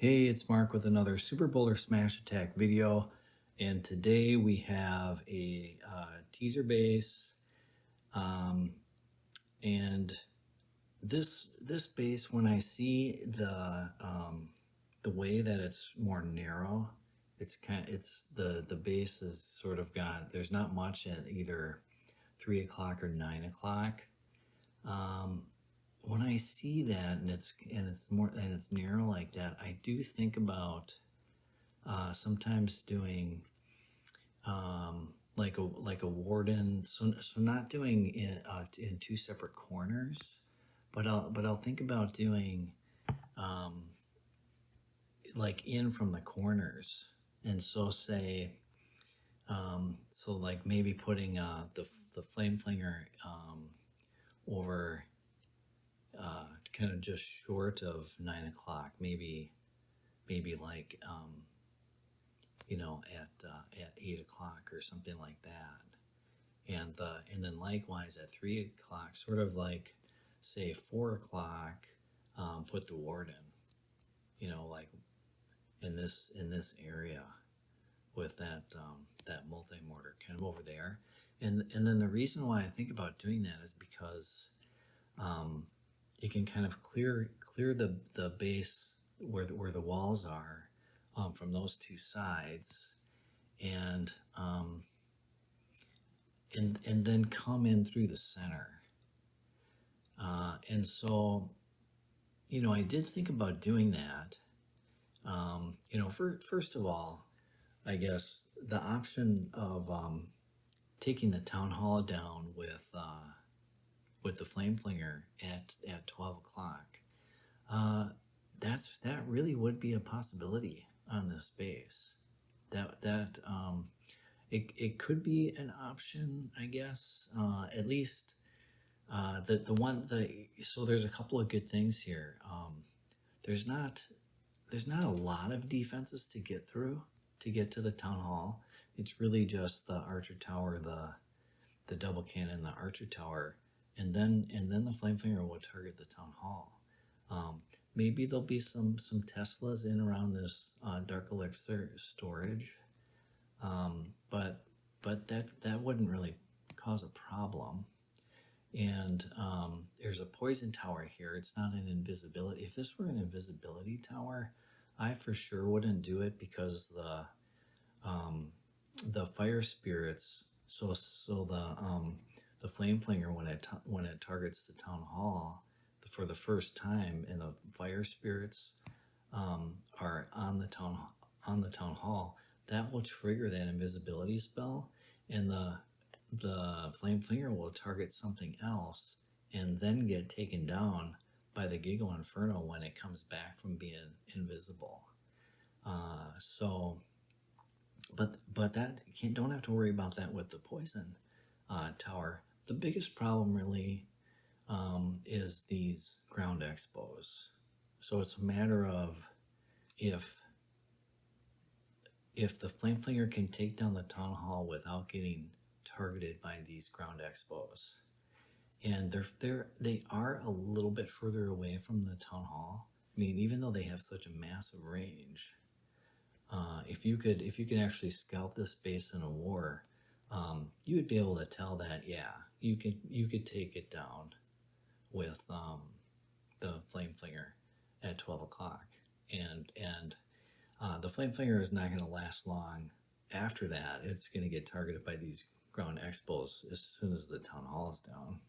Hey, it's Mark with another Super Boulder Smash Attack video, and today we have a teaser base, um, and this base, when I see the way that it's more narrow, it's the base is sort of got, there's not much at either 3 o'clock or 9 o'clock. When I see that and it's narrow like that, I do think about sometimes doing like a warden, so not doing in two separate corners, but I'll think about doing like in from the corners, and so say so like maybe putting the flame flinger over kind of just short of 9 o'clock, maybe like at 8 o'clock or something like that, and then likewise at 3 o'clock, sort of like say 4 o'clock, put the warden, like in this area with that that multi-mortar kind of over there, and then the reason why I think about doing that is because it can kind of clear the base where the walls are from those two sides, and then come in through the center. And so, I did think about doing that. First of all, I guess the option of taking the town hall down with the flame flinger at 12 o'clock, that really would be a possibility on this base. It could be an option, I guess. At least so there's a couple of good things here. There's not a lot of defenses to get through to get to the town hall. It's really just the archer tower, the double cannon, the archer tower, and then the flame flinger will target the town hall. Maybe there'll be some Teslas in around this dark elixir storage, but that wouldn't really cause a problem. And there's a poison tower here. It's not an invisibility. If this were an invisibility tower, I for sure wouldn't do it, because the fire spirits. So the flame flinger, when it targets the town hall for the first time, and the fire spirits are on the town hall, that will trigger that invisibility spell, and the flame flinger will target something else and then get taken down by the Giga Inferno when it comes back from being invisible. But that don't have to worry about that with the poison tower. The biggest problem really is these ground expos. So it's a matter of if the flame flinger can take down the town hall without getting targeted by these ground expos, and they are a little bit further away from the town hall. I mean, even though they have such a massive range, if you could actually scout this base in a war, you would be able to tell that, yeah, you could take it down with the flame flinger at 12 o'clock, and the flame flinger is not going to last long after that. It's going to get targeted by these ground expos as soon as the town hall is down.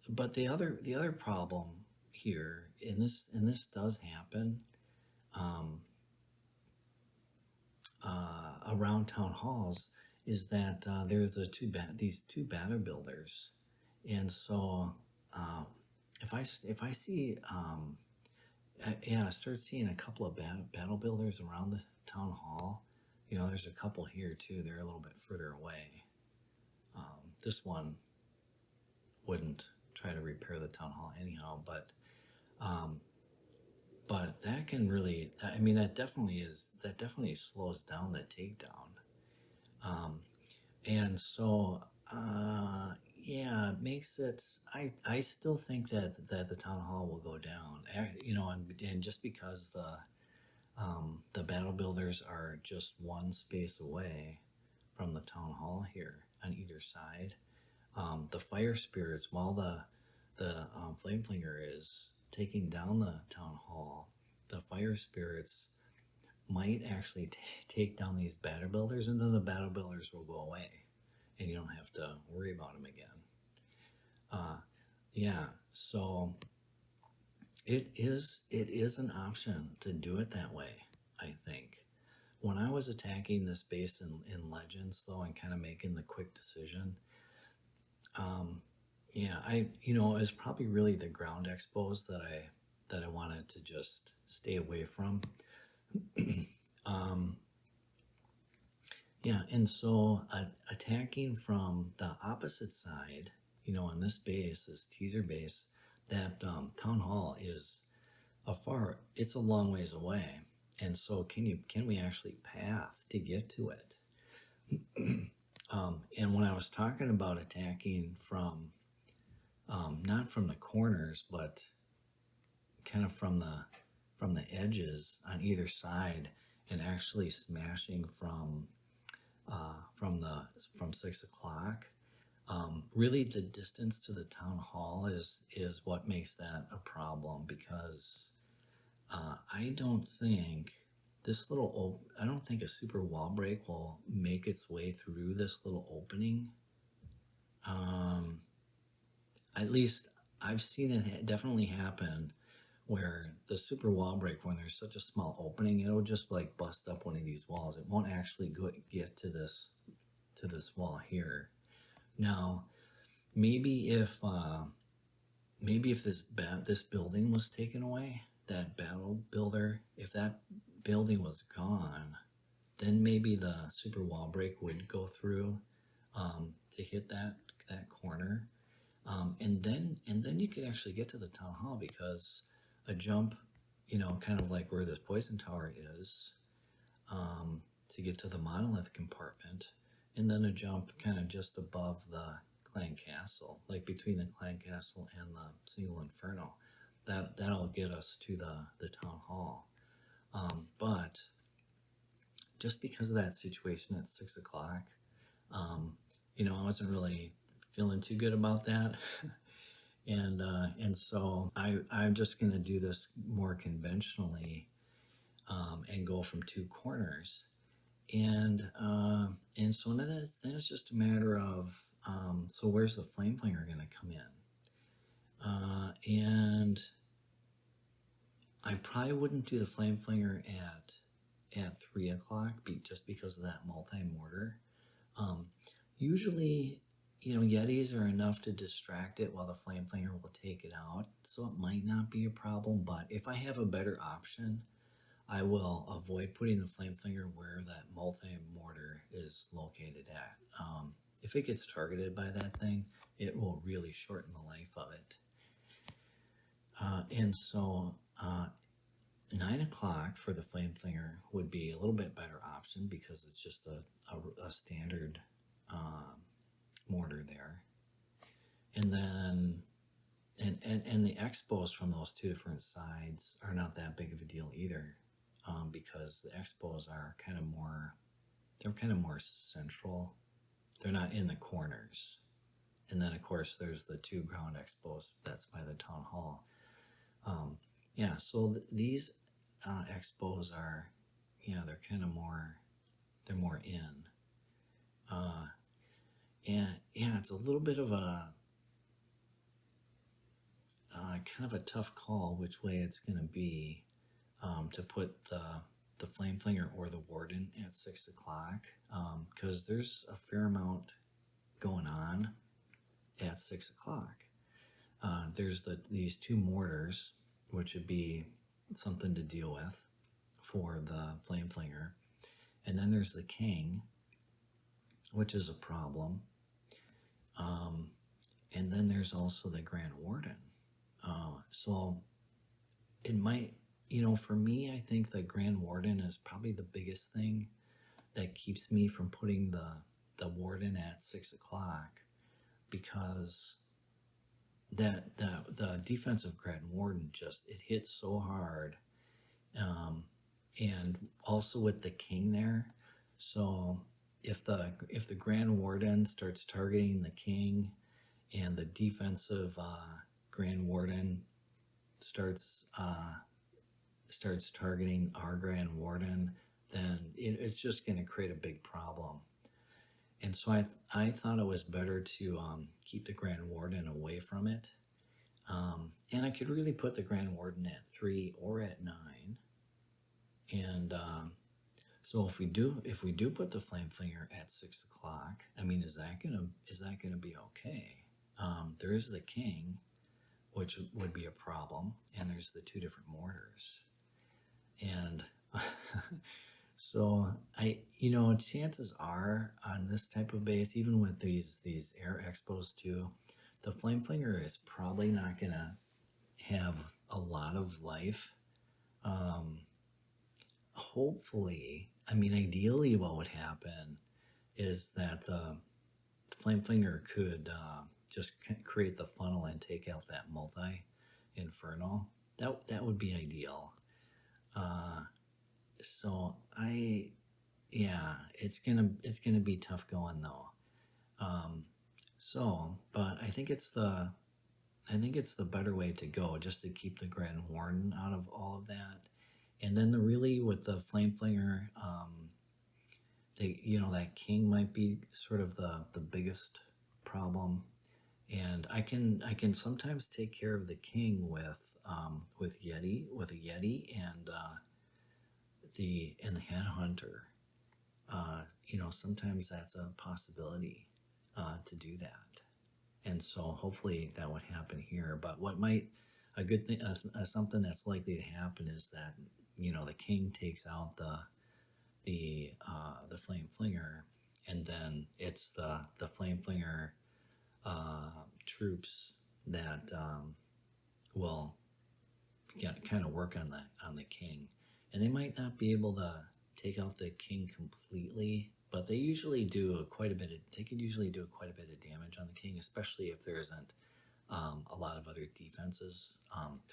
But the other problem here, and this does happen around town halls, is that there's these two battle builders, and so if I see I start seeing a couple of battle builders around the town hall. There's a couple here too. They're a little bit further away. This one wouldn't try to repair the town hall anyhow, but that can really, I mean, that definitely slows down the takedown. And so yeah, it makes it. I still think that the town hall will go down. You know, and just because the battle builders are just one space away from the town hall here on either side. The fire spirits, while the flame flinger is taking down the town hall, the fire spirits might actually take down these battle builders, and then the battle builders will go away, and you don't have to worry about them again. Yeah, so it is an option to do it that way, I think. When I was attacking this base in Legends, though, and kind of making the quick decision, yeah, it was probably really the ground expos that I wanted to just stay away from. Yeah, and so attacking from the opposite side, on this base, this teaser base, that town hall is it's a long ways away, and so can we actually path to get to it? And when I was talking about attacking from not from the corners, but kind of from the edges on either side, and actually smashing from 6 o'clock. Really, the distance to the town hall is what makes that a problem, because I don't think I don't think a super wall break will make its way through this little opening. At least I've seen it definitely happen, where the super wall break, when there's such a small opening, it'll just like bust up one of these walls. It won't actually get to this wall here. Now, maybe if this building was taken away, that battle builder, if that building was gone, then maybe the super wall break would go through to hit that corner, and then you could actually get to the town hall, because a jump, kind of like where this poison tower is, to get to the monolith compartment, and then a jump kind of just above the clan castle, like between the clan castle and the single inferno. That'll get us to the town hall. But just because of that situation at 6 o'clock, I wasn't really feeling too good about that. And so I'm just going to do this more conventionally, and go from two corners. And so then it's just a matter of, so where's the Flame Flinger going to come in? And I probably wouldn't do the Flame Flinger at 3 o'clock, just because of that multi-mortar. Usually, Yetis are enough to distract it while the Flame Flinger will take it out, so it might not be a problem. But if I have a better option, I will avoid putting the Flame Flinger where that multi-mortar is located at. If it gets targeted by that thing, it will really shorten the life of it. And so 9 o'clock for the Flame Flinger would be a little bit better option, because it's just a standard mortar there. And then and the expos from those two different sides are not that big of a deal either, because the expos are kind of more central. They're not in the corners. And then of course there's the two ground expos that's by the town hall. Yeah, so these expos are, they're kind of they're more in. And yeah, it's a little bit of a kind of a tough call which way it's going to be, to put the Flame Flinger or the Warden at 6 o'clock, because there's a fair amount going on at 6 o'clock. There's these two mortars, which would be something to deal with for the Flame Flinger. And then there's the King, which is a problem. And then there's also the Grand Warden. So it might, for me, I think the Grand Warden is probably the biggest thing that keeps me from putting the Warden at 6 o'clock. because the defensive Grand Warden just, it hits so hard, and also with the king there. So if the Grand Warden starts targeting the king, and the defensive Grand Warden starts targeting our Grand Warden, then it's just going to create a big problem. And so I thought it was better to keep the Grand Warden away from it. And I could really put the Grand Warden at 3 or at 9. And so if we do put the Flame Flinger at 6 o'clock, I mean, is that gonna be okay? There is the king, which would be a problem, and there's the 2 different mortars. And so chances are on this type of base, even with these air expos too, the Flame Flinger is probably not gonna have a lot of life. Hopefully, I mean, ideally what would happen is that the Flame Flinger could just create the funnel and take out that multi-inferno. That would be ideal. So it's gonna be tough going though. But I think it's the better way to go, just to keep the Grand Warden out of all of that. And then with the Flame Flinger, that king might be sort of the biggest problem. And I can sometimes take care of the king with a Yeti and the headhunter. Sometimes that's a possibility to do that. And so hopefully that would happen here. But a good thing, something that's likely to happen is that the king takes out the Flame Flinger, and then it's the Flame Flinger troops that will kind of work on the king, and they might not be able to take out the king completely, but they usually do quite a bit of damage on the king, especially if there isn't a lot of other defenses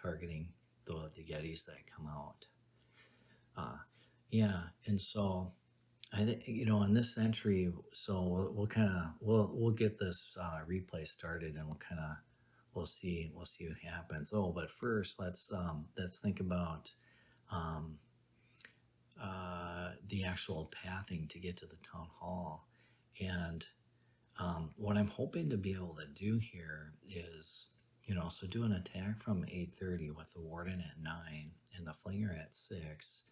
targeting the Yetis that come out. And so I think in this century, so we'll get this replay started, and we'll see what happens. Oh, but first let's think about the actual pathing to get to the town hall. And what I'm hoping to be able to do here is, so do an attack from 8:30 with the Warden at 9 and the Flinger at 6.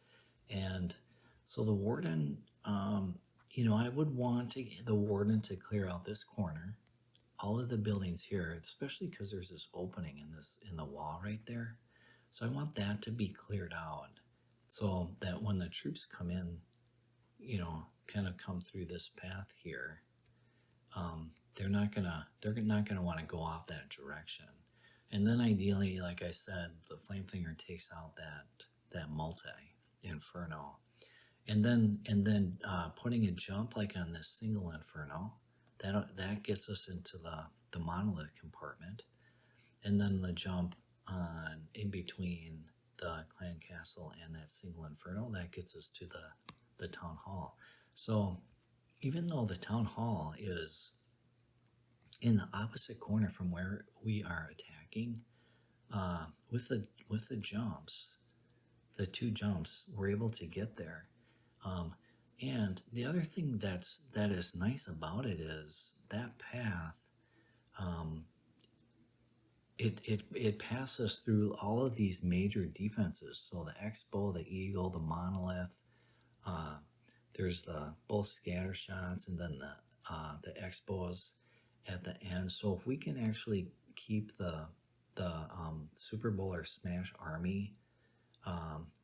And so the Warden, I would want the Warden to clear out this corner, all of the buildings here, especially because there's this opening in the wall right there. So I want that to be cleared out, so that when the troops come in, kind of come through this path here, they're not gonna want to go off that direction. And then ideally, like I said, the Flame Flinger takes out that multi-inferno, and then putting a jump like on this single inferno, that gets us into the monolith compartment, and then the jump on in between the clan castle and that single inferno, that gets us to the town hall. So even though the town hall is in the opposite corner from where we are attacking, with the jumps, the 2 jumps, we're able to get there. And the other thing that is nice about it is that path. It passes through all of these major defenses. So the Expo, the Eagle, the Monolith. There's both scattershots, and then the Expos at the end. So if we can actually keep the Super Bowler Smash Army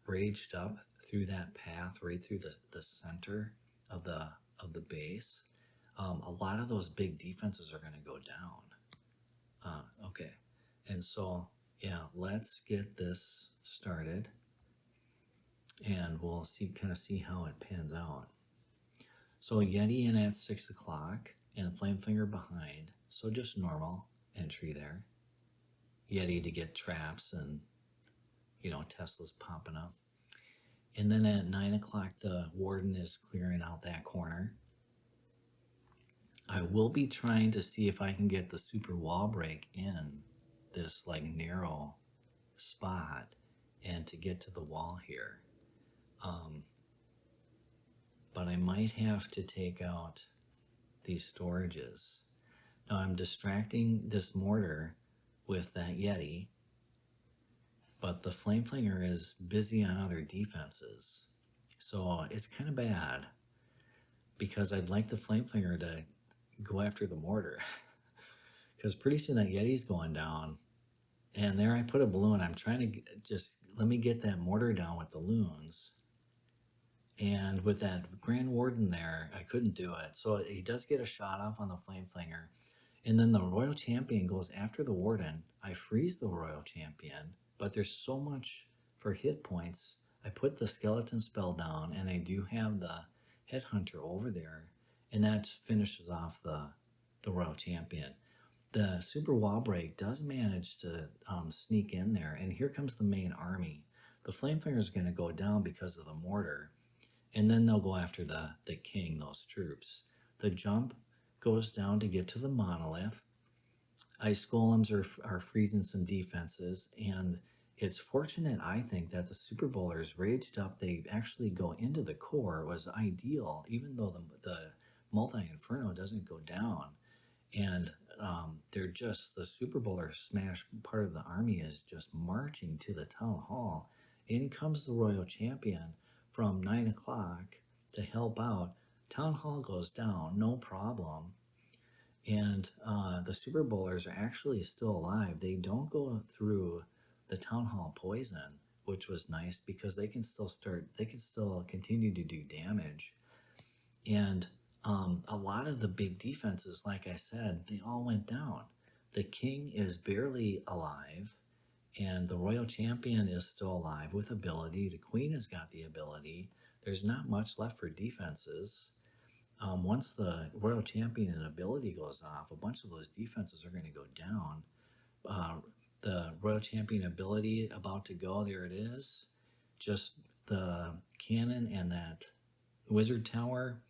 raged up through that path, right through the center of the base, a lot of those big defenses are going to go down. Okay, and so let's get this started, and we'll see how it pans out. So Yeti in at 6 o'clock, and the Flame Flinger behind. So just normal entry there. Yeti to get traps and, Tesla's popping up. And then at 9 o'clock, the Warden is clearing out that corner. I will be trying to see if I can get the Super Wallbreak in this narrow spot and to get to the wall here. But I might have to take out these storages. Now I'm distracting this mortar with that Yeti, but the Flame Flinger is busy on other defenses. So it's kind of bad because I'd like the Flame Flinger to go after the mortar because pretty soon that Yeti's going down. And there I put a balloon. I'm trying to just let me get that mortar down with the Loons. And with that Grand Warden there, I couldn't do it. So he does get a shot off on the Flame Flinger. And then the Royal Champion goes after the Warden. I freeze the Royal Champion, but there's so much for hit points. I put the skeleton spell down, and I do have the Headhunter over there, and that finishes off the Royal Champion. The Super Wallbreak does manage to sneak in there, and here comes the main army. The Flame Flinger is going to go down because of the mortar, and then they'll go after the king, those troops. The jump goes down to get to the monolith. Ice golems are freezing some defenses, and it's fortunate, I think, that the Super Bowlers raged up. They actually go into the core. It was ideal, even though the multi-inferno doesn't go down. And they're just, the Super Bowler smash part of the army is just marching to the town hall. In comes the Royal Champion from 9 o'clock to help out. Town hall goes down, no problem. And the Super Bowlers are actually still alive. They don't go through the town hall poison, which was nice because they can still continue to do damage. And a lot of the big defenses, like I said, they all went down. The king is barely alive, and the Royal Champion is still alive with ability. The queen has got the ability. There's not much left for defenses. Once the Royal Champion ability goes off, a bunch of those defenses are going to go down. The Royal Champion ability about to go, there it is. Just the cannon and that wizard tower,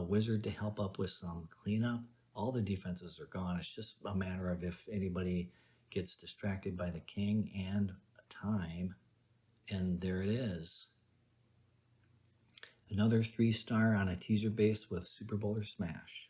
wizard to help up with some cleanup. All the defenses are gone. It's just a matter of if anybody gets distracted by the king and time. And there it is. Another 3-star on a teaser base with Super Bowler Smash.